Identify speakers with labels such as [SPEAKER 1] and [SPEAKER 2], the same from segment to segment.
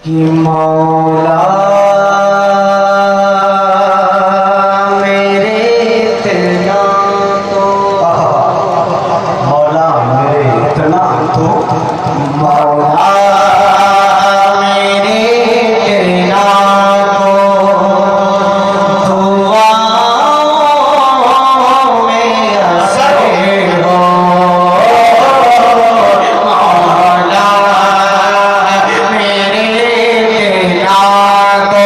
[SPEAKER 1] कि मौला मेरे इतना तो, मौला मेरे इतना तो, मौला मेरे इतना तो, दुआओं में असर हो, मौला मेरे इतना तो,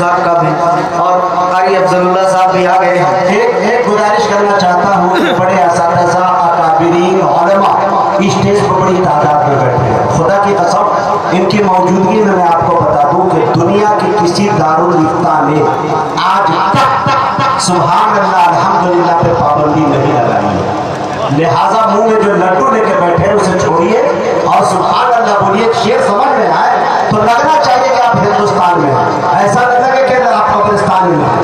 [SPEAKER 2] साहब का भी और कारी अफजलुल्लाह साहब भी आ गए हैं।
[SPEAKER 1] एक गुजारिश करना चाहता हूँ कि बड़े असातिज़ा अकाबिरीन उलमा स्टेज पर बड़ी तादाद में बैठे हैं। खुदा की कसम इनकी मौजूदगी में मैं आपको बता दूं कि दुनिया के किसी दारुल इफ्ता ने आज तक सुभान अल्लाह अल्हम्दुलिल्लाह पे पाबंदी नहीं लगाई है। लिहाजा मुंह में जो लड्डू लेके बैठे हैं उसे छोड़िए और सुभान अल्लाह बोलिए। शेर समझ में आए तो लगना चाहिए कि आप हिंदुस्तान में हैं, ऐसा न लगे कि आप पाकिस्तान में हैं।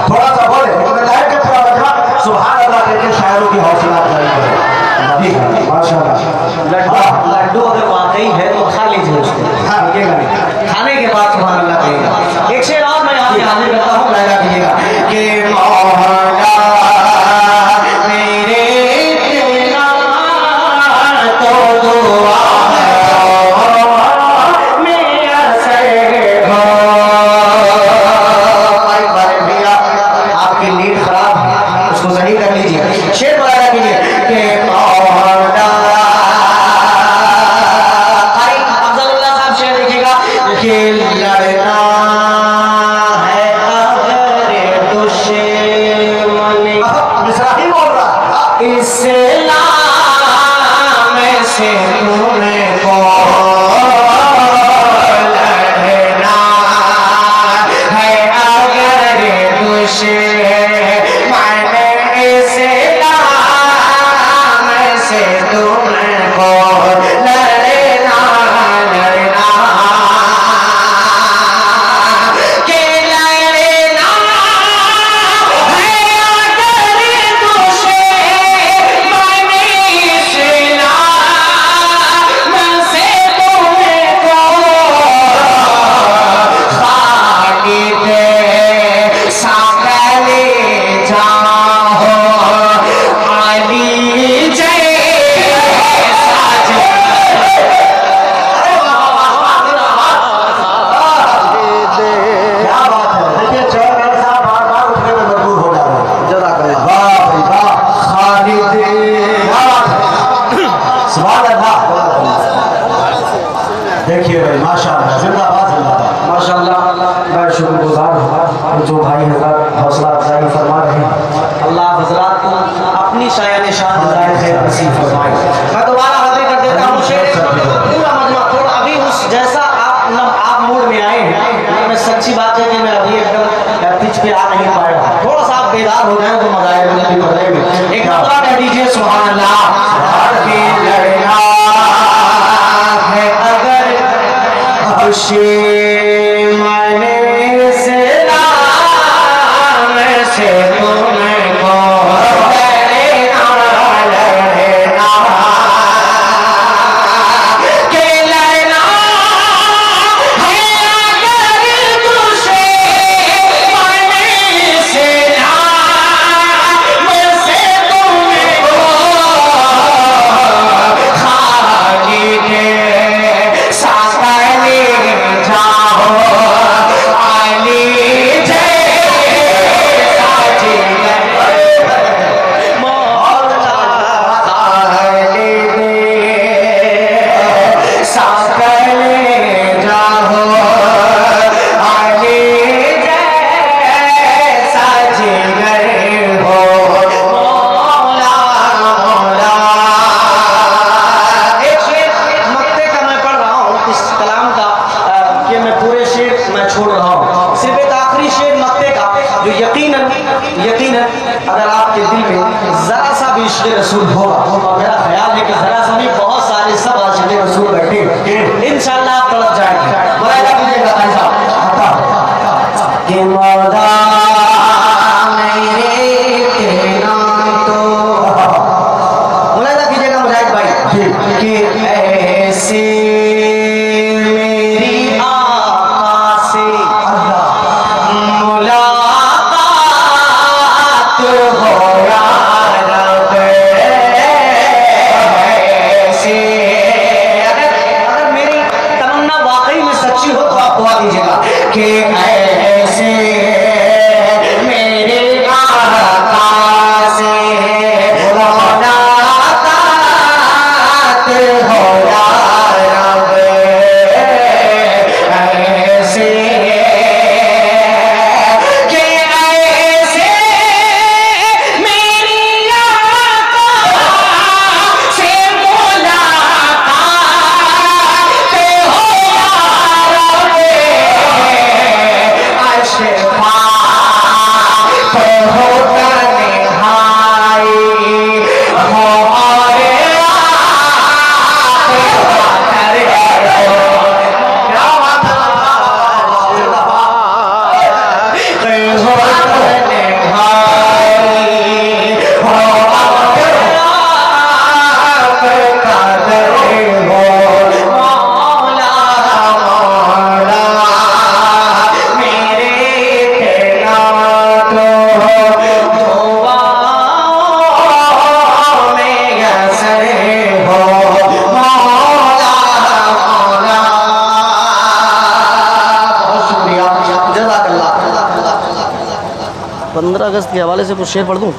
[SPEAKER 1] थोड़ा सा बोले सुभान अल्लाह कहते शायरों की हौसला अफजाई करें। माशाअल्लाह
[SPEAKER 2] लड्डू अगर वाकई है तो खा लीजिए उसको, खाने के बाद सुभान अल्लाह कहिएगा। एक शेर और मैं यहाँ पे हाजिर करता हूँ, लाया कीजिएगा कि मौला मेरे तेरा तो दुआ मेरा सर हो। भैया आपकी नींद खराब है, उसको सही कर लीजिए। शेर बनाया कीजिए कि मौला अफजलुल्लाह साहब शेर लिखिएगा कि लड़ना है अगर दुश्मन
[SPEAKER 1] मिसरा ही बोल रहा
[SPEAKER 2] इस्लाम से तुमको लड़ना है अगर दुश्मन इस्लाम से तुमको लड़ना लड़ना के लड़ना है अगर दुश्मन इस्लाम से तुमको खालिद साकले जाओ अली जय
[SPEAKER 1] क्या बात है। देखिए चेयरमैन साहब बार बार उठने में मजबूर हो जा रहे हैं।
[SPEAKER 2] जज़ाकल्लाह।
[SPEAKER 1] वाह भाई वाह खालिद क्या बात है। सुभान अल्लाह। देखिए भाई माशाअल्लाह जिंदाबाद जिंदाबाद।
[SPEAKER 2] माशाअल्लाह मैं शुक्रगुजार हूँ जो भाई हज़रात हौसला अफजाई फरमा रहे हैं। अल्लाह हज़रात को अपनी शायान शान खैर नसीब फरमाए। मैं दोबारा हाजिर कर देता हूँ शेर पूरा मजमा थोड़ा अभी उस जैसा आप मूड में आए हैं। मैं सच्ची बात है कि मैं अभी एकदम पिच पे आ नहीं पाया। थोड़ा सा आप बेदार हो जाए तो मजा आएगा मुझे भी बताएंगे। एक बार कह दीजिए सुभान अल्लाह। लड़ना है अगर दुश्मन इस्लाम से तुमको लड़ना लड़ना के लड़ना है अगर दुश्मन इस्लाम से तुमको खालिद साकले जाओ अली जय मौला खालिद साकले जाओ अली जय साजिगर हो मौला मौला। एक शेर मक्ते का मैं पढ़ रहा हूँ इस कलाम का कि मैं पूरे शेर मैं छोड़ रहा हूँ, सिर्फ एक आखिरी शेर मक्ते का जो यकीनन अगर आपके दिल में जरा सा भी इश्क़ रसूल होगा और मेरा ख्याल है कि जरा सा भी बहुत सारे सब आशिक़ रसूल बैठे इंशाअल्लाह आप तड़प जाएंगे। मुलाहिदा कीजिएगा भाई साहब कि मौला मेरे तेरा तो मुलाहिदा कीजिएगा मुजाहिद भाई कि ऐसे मेरी आका से मुलाकात हो या रब। ऐसे अगर मेरी तमन्ना वाकई में सच्ची हो तो आप दुआ कीजिएगा कि ऐसे 15 अगस्त के हवाले से कुछ शेर पढ़ दूँ?